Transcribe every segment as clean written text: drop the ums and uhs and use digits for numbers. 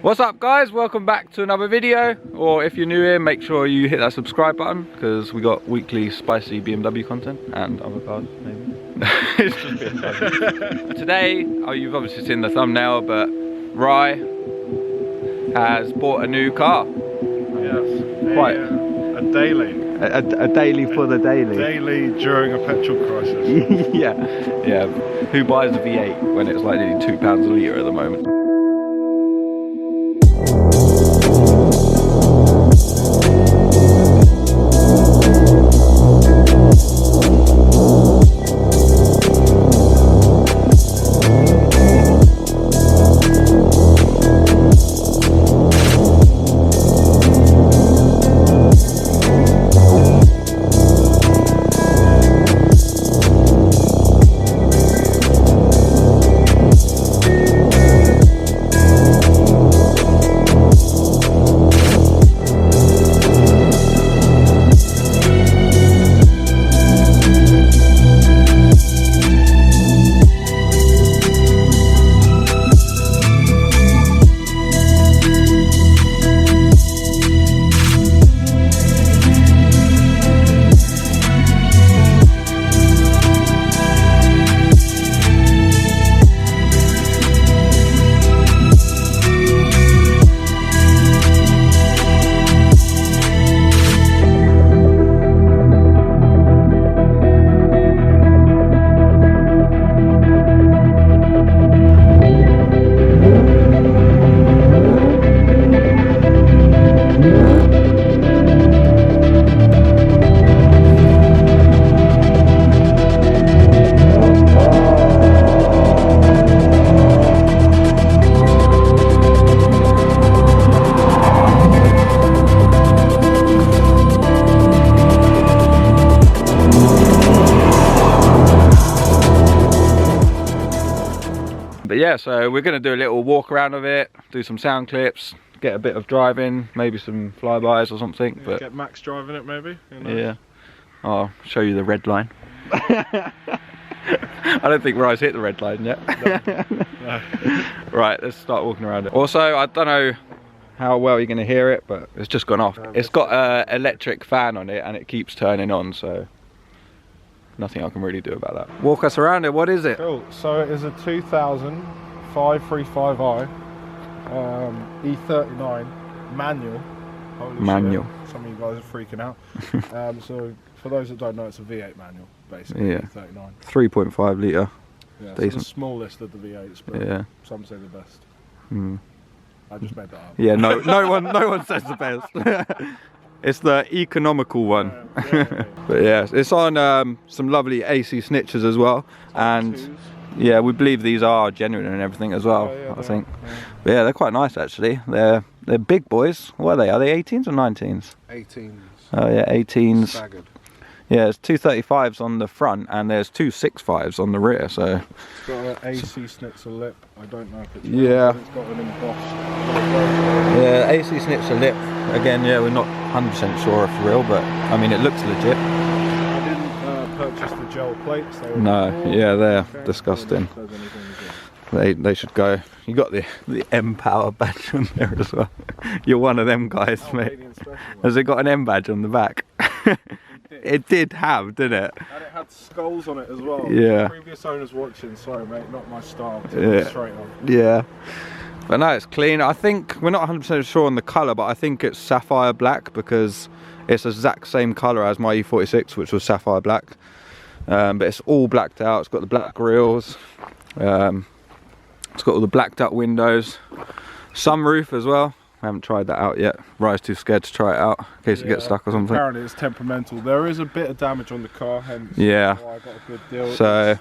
What's up guys, welcome back to another video, or if you're new here make sure you hit that subscribe button because we got weekly spicy BMW content and other cars maybe. It's just BMW. Today, you've obviously seen the thumbnail, but Rais has bought a new car. Yes, Quite a daily. A daily for the daily. Daily during a petrol crisis. yeah. Who buys a V8 when it's like nearly £2 a litre at the moment? But yeah, so we're going to do a little walk around of it, do some sound clips, get a bit of driving, maybe some flybys or something. Yeah, but get Max driving it maybe. You know? Yeah, I'll show you the red line. I don't think Rais hit the red line yet. No. Right, let's start walking around it. Also, I don't know how well you're going to hear it, but it's just gone off. It's got an electric fan on it and it keeps turning on, so nothing I can really do about that. Walk us around it, what is it? Cool, so it is a 2000 535i e39 manual. Holy manual. Shit. Some of you guys are freaking out. So for those that don't know, it's a V8 manual, basically. Yeah. E39. 3.5 litre. Yeah, Decent. so the smallest of the V8s, but Yeah. some say the best. Mm. I just made that up. Yeah, no one says the best. It's the economical one. Yeah. But yeah, it's on some lovely AC snitchers as well, and yeah, we believe these are genuine and everything as well. Yeah, I think. Yeah. But yeah, they're quite nice actually. They're big boys. What are they? Are they 18s or 19s? 18s. Oh yeah, 18s. Staggered. Yeah, there's two 35s on the front and there's two 6.5s on the rear. So It's got an AC snitzer lip. I don't know if it's yeah. but it's got an embossed. Yeah, AC snitcher lip. Again, yeah, we're not 100% sure if real, but I mean it looks legit. I didn't purchase the gel plates. They were No, yeah, they're disgusting. If there's anything legit. They should go. You got the M Power badge on there as well. You're one of them guys, mate. Canadian special one. Has it got an M badge on the back? It did have, didn't it? And it had skulls on it as well. Yeah. Previous owners watching, sorry mate, not my style. Yeah. Straight on. Yeah. But no, it's clean. I think we're not 100% sure on the colour, but I think it's sapphire black because it's the exact same colour as my E46, which was sapphire black. But it's all blacked out. It's got the black grills. It's got all the blacked out windows. Sunroof as well. I haven't tried that out yet. Rais too scared to try it out in case it gets stuck or something. Apparently it's temperamental. There is a bit of damage on the car, hence Yeah. why I got a good deal. So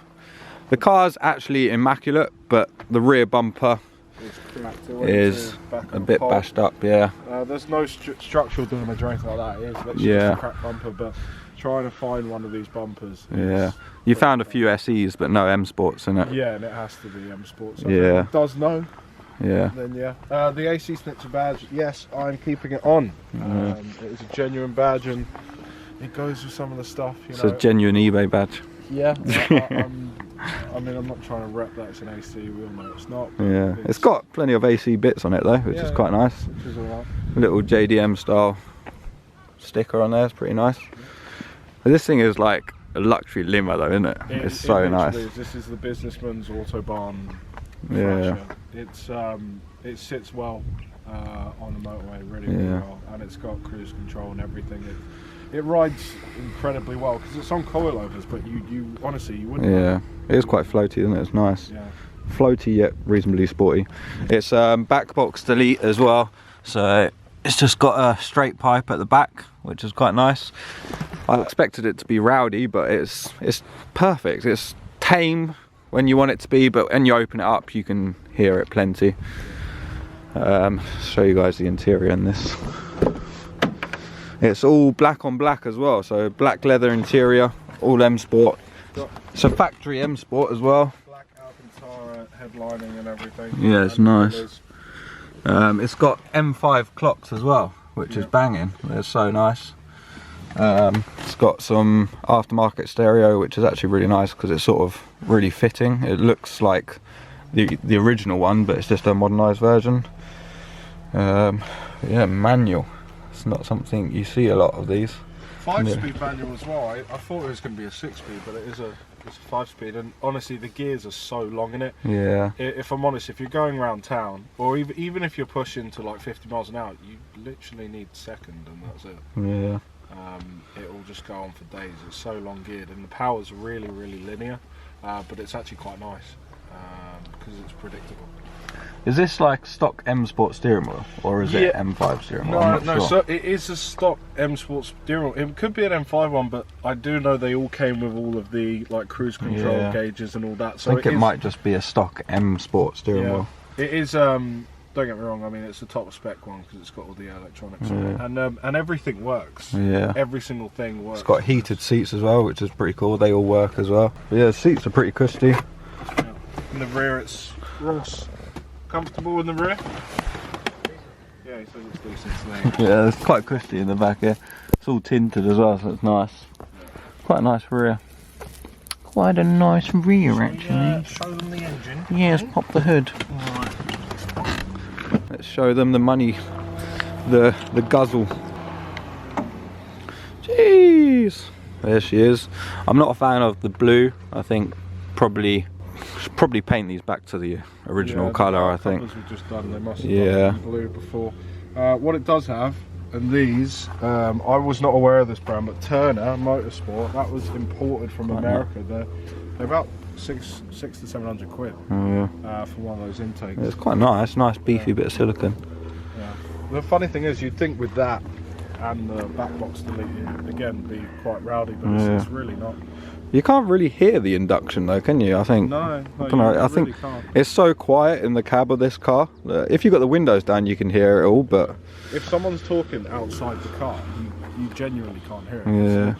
the car's actually immaculate, but the rear bumper It's cracked. is a bit bashed up, yeah. There's no structural damage or anything like that. It is literally just a cracked bumper, but trying to find one of these bumpers. Yeah. You found a few SEs, but no M Sports in it. Yeah, and it has to be M Sports. So Yeah. it does know. Yeah. Then yeah. The AC snitcher badge, yes, I'm keeping it on. It is a genuine badge, and it goes with some of the stuff. You It's know. a genuine eBay badge. Yeah. I'm I mean, I'm not trying to rep that it's an AC, we all know it's not. Yeah, it's got plenty of AC bits on it though, which is quite nice. Which is alright. Little JDM style sticker on there, it's pretty nice. But this thing is like a luxury limo though, isn't it? It's so nice. This is the businessman's autobahn. Yeah. It sits well on the motorway, really well, and it's got cruise control and everything. It rides incredibly well because it's on coilovers, but you honestly you wouldn't. Yeah, it is quite floaty, isn't it? It's nice. Yeah. Floaty yet reasonably sporty. It's back box delete as well, so it's just got a straight pipe at the back, which is quite nice. I expected it to be rowdy, but it's perfect. It's tame when you want it to be, but when you open it up you can hear it plenty. Show you guys the interior in this. It's all black on black as well, so black leather interior, all M Sport. It's a factory M Sport as well. Black Alcantara headlining and everything. Yeah, it's nice. It's got M5 clocks as well, which is banging. It's so nice. It's got some aftermarket stereo, which is actually really nice because it's sort of really fitting. It looks like the original one, but it's just a modernised version. Yeah, manual. It's not something you see a lot of these. 5-speed manual as well. I thought it was going to be a 6-speed, but it's a 5-speed. And honestly, the gears are so long in it. Yeah. If I'm honest, if you're going around town, or even if you're pushing to like 50 miles an hour, you literally need second, and that's it. Yeah. It will just go on for days. It's so long geared, and the power's really linear, but it's actually quite nice because it's predictable. Is this like stock M Sport steering wheel, or is it M5 steering wheel? No, so it is a stock M Sport steering wheel. It could be an M5 one, but I do know they all came with all of the like cruise control gauges and all that. So I think it might just be a stock M Sport steering wheel. It is. Don't get me wrong. I mean, it's the top spec one because it's got all the electronics on it, and everything works. Yeah. Every single thing works. It's got heated seats as well, which is pretty cool. They all work as well. But yeah, the seats are pretty cushy. Yeah. In the rear, it's comfortable in the rear. Yeah, he says it's decent today. Yeah, it's quite cushy in the back here. It's all tinted as well, so it's nice. Quite a nice rear. Quite a nice rear, actually. Show them the engine. Yes, pop the hood. Alright. Let's show them the money, the guzzle. Jeez, there she is. I'm not a fan of the blue. I think probably paint these back to the original colour. I think. We've just done. They must have done blue before. What it does have, and these, I was not aware of this brand, but Turner Motorsport, that was imported from America. They're about 600 to 700 quid for one of those intakes. It's quite nice beefy bit of silicone. Yeah. The funny thing is, you'd think with that and the back box delete, again, be quite rowdy, but it's really not. You can't really hear the induction though, can you? I think. No, I think can't. It's so quiet in the cab of this car. If you've got the windows down, you can hear it all, but if someone's talking outside the car, you genuinely can't hear it. Yeah.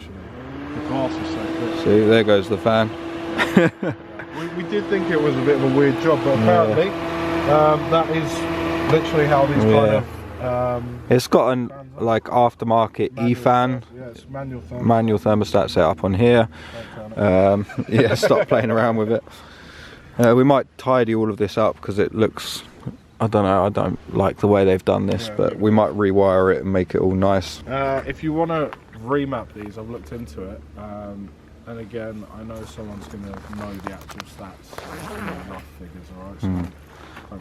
The glass is so clear. See, there goes the fan. we did think it was a bit of a weird job, but apparently that is literally how these kind of it's got an like aftermarket E-fan, it's manual thermostat set up on here. Yeah, stop playing around with it. We might tidy all of this up because it looks, I don't know, I don't like the way they've done this, but we might rewire it and make it all nice. If you want to remap these, I've looked into it, and again, I know someone's going to know the actual stats, rough figures, alright? So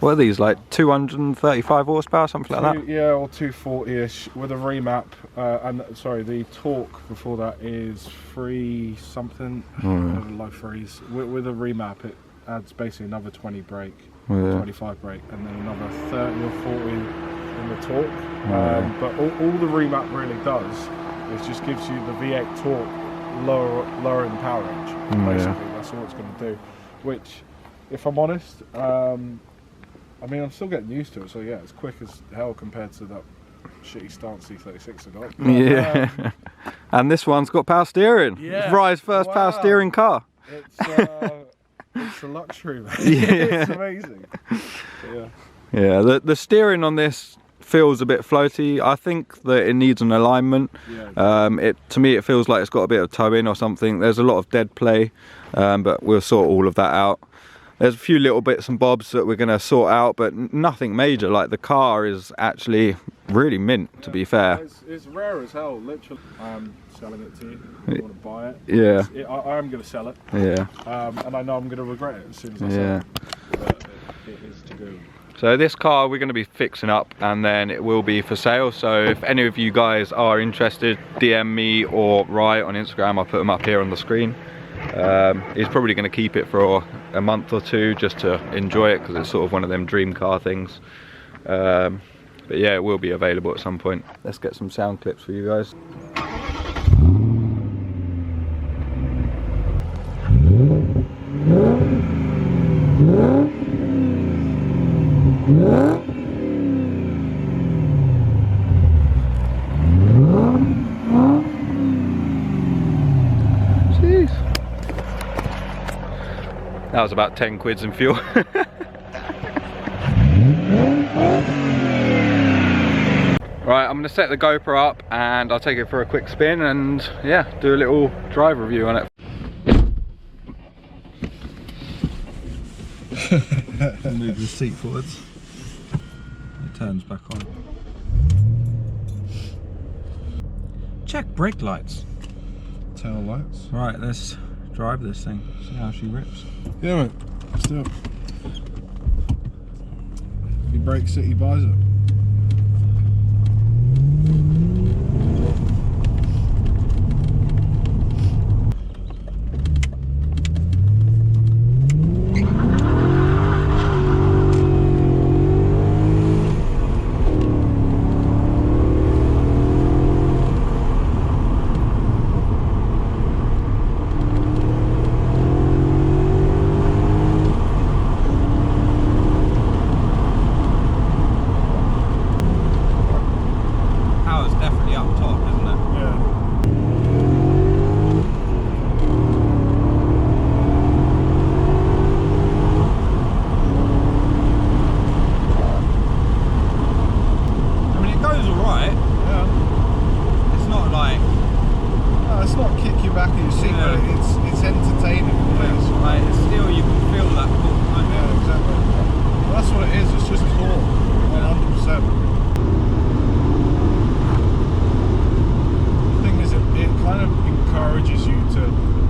what are these, like 235 horsepower, something like that? Yeah, or 240-ish with a remap, and sorry, the torque before that is 3 something, low 3s. With a remap, it adds basically another 20 brake, 25 brake, and then another 30 or 40 in the torque. But all the remap really does is just gives you the V8 torque lower in the power range. Basically, that's all it's going to do. Which, if I'm honest, I mean, I'm still getting used to it, so yeah, it's quick as hell compared to that shitty stance C36 I got. But, yeah. And this one's got power steering. Yeah. It's Rais' first power steering car. It's a luxury, man. Yeah. It's amazing. Yeah, the steering on this feels a bit floaty. I think that it needs an alignment. Yeah. To me, it feels like it's got a bit of towing or something. There's a lot of dead play, but we'll sort all of that out. There's a few little bits and bobs that we're going to sort out, but nothing major. Like, the car is actually really mint, to be fair. It's rare as hell, literally. I am selling it to you. If you want to buy it. Yeah. I am going to sell it. Yeah. And I know I'm going to regret it as soon as I sell it. But it is to do. So this car we're going to be fixing up, and then it will be for sale. So if any of you guys are interested, DM me or Rai on Instagram. I'll put them up here on the screen. He's probably going to keep it for a month or two just to enjoy it, because it's sort of one of them dream car things. But yeah, it will be available at some point. Let's get some sound clips for you guys. Jeez. That was about 10 quids in fuel. Right, I'm gonna set the GoPro up and I'll take it for a quick spin and yeah, do a little drive review on it. Move the seat forwards. It turns back on. Check brake lights. Tail lights. Right, let's drive this thing. See how she rips. Yeah, mate. Let's do it. If he breaks it, he buys it.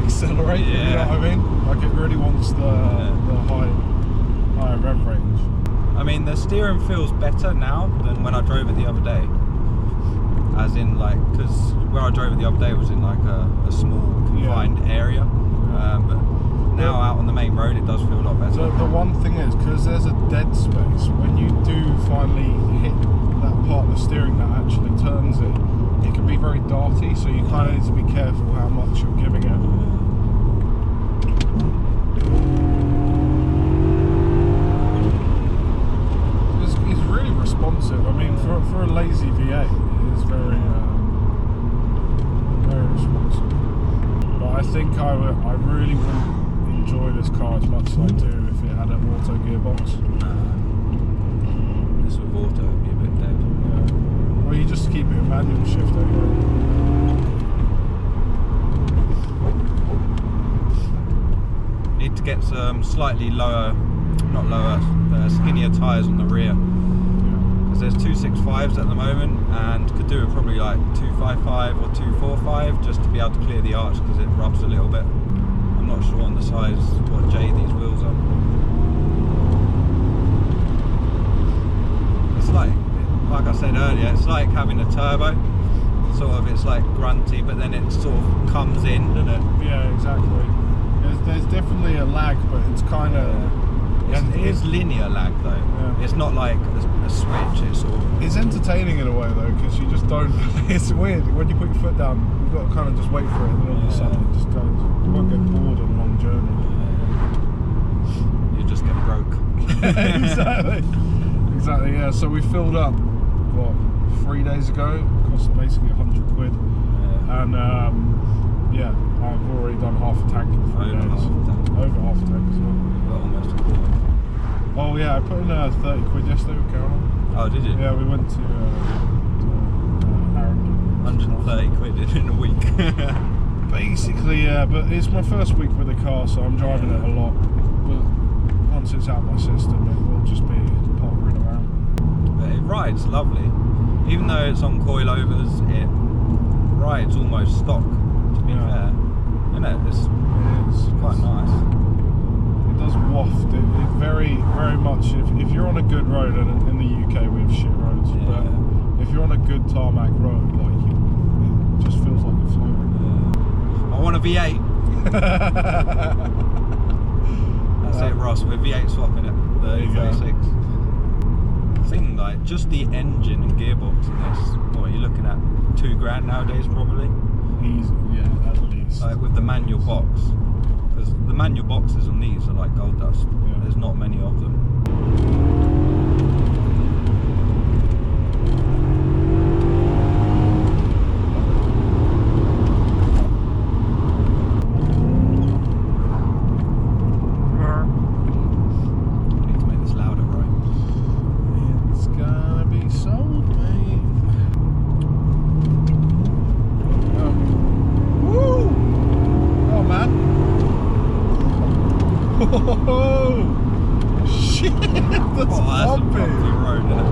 Accelerate, you know what I mean? Like, it really wants the high rev range. I mean, the steering feels better now than when I drove it the other day. As in, like, because where I drove it the other day was in like a small confined area, but now out on the main road it does feel a lot better. The one thing is, because there's a dead space, when you do finally hit that part of the steering that actually turns it, it can be very darty, so you kind of need to be careful how much you're giving it. It's really responsive. I mean, for a lazy V8, it is very responsive. But I think I really wouldn't enjoy this car as much as I do if it had an auto gearbox. This with auto would be a bit dead. Yeah. Well, you just keep it in manual shift anyway. Need to get some slightly skinnier tyres on the rear. Because there's 265s at the moment, and could do it probably like 255 or 245 just to be able to clear the arch, because it rubs a little bit. I'm not sure on the size what J these wheels are. It's like I said earlier, it's like having a turbo. Sort of, it's like grunty, but then it sort of comes in, doesn't it? Yeah, exactly. There's definitely a lag, but it's kind of... It is linear lag though. Yeah. It's not like a switch. It's sort of... It's entertaining in a way though, because you just don't... It's weird. When you put your foot down, you've got to kind of just wait for it, and then all of a sudden it just goes. You won't get bored on a long journey. You just get broke. Exactly, yeah. So we filled up, what, 3 days ago? It cost basically 100 quid. Yeah. And yeah, I've already done half a tank in 3 days. Over half a tank as well. Well, almost a quarter. Oh yeah, I put in 30 quid yesterday with Caroline. Oh Oh, did you? Yeah, we went to Arundel. 130 quid in a week. Basically, yeah, but it's my first week with the car, so I'm driving it a lot. But once it's out my system, it will just be pottering around. But it rides lovely. Even though it's on coilovers, it rides almost stock, to be fair. You know, it's quite nice. It does waft. It very, very much, if you're on a good road, and in the UK we have shit roads, but if you're on a good tarmac road, like it just feels like you're floating. I want a V8. That's it, Ross. We're V8 swapping it. The V6. I think like just the engine and gearbox in this. What are you looking at? £2 nowadays, probably. Easy, yeah, at least. Like with the manual box, because the manual boxes on these are like gold dust. Yeah. There's not many of them. Oh shit! That's bumpy. Road, isn't it?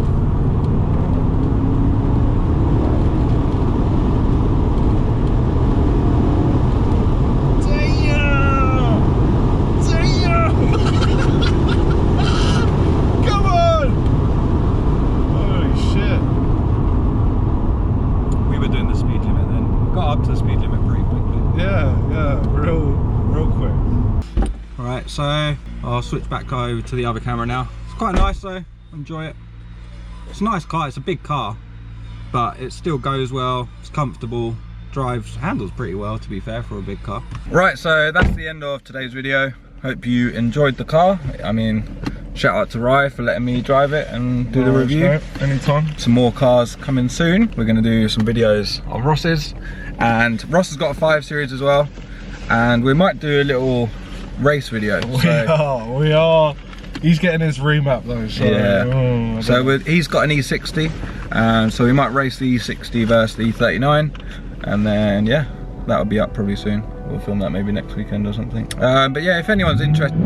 Damn! Come on! Holy shit! We were doing the speed limit then. Got up to the speed limit pretty quickly. Yeah, real quick. Alright, so I'll switch back over to the other camera now. It's quite nice though, enjoy it. It's a nice car, it's a big car, but it still goes well, it's comfortable, handles pretty well to be fair for a big car. Right, so that's the end of today's video. Hope you enjoyed the car. I mean, shout out to Rai for letting me drive it and do the review. Anytime. Some more cars coming soon. We're going to do some videos of Ross's, and Ross has got a 5 Series as well, and we might do a little race video. We are. He's getting his remap though, so yeah. He's got an E60, so we might race the E60 versus the E39, and then yeah, that'll be up probably soon. We'll film that maybe next weekend or something. But yeah, if anyone's interested.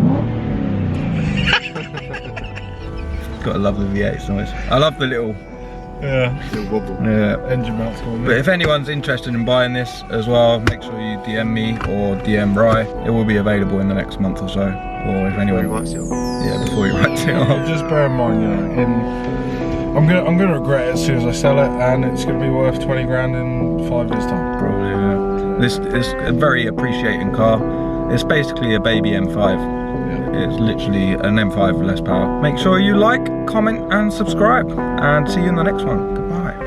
Gotta love the V8 noise. I love the little wobble. Yeah. Engine mounts on. But if anyone's interested in buying this as well, make sure you DM me or DM Rai. It will be available in the next month or so. Or if anyone writes it off. Yeah, before you write it off. Just bear in mind, you know, I'm gonna regret it as soon as I sell it, and it's gonna be worth 20 grand in 5 years time. Probably, yeah. This is a very appreciating car. It's basically a baby M5. It's literally an M5 with less power. Make sure you like, comment and subscribe, and see you in the next one. Goodbye.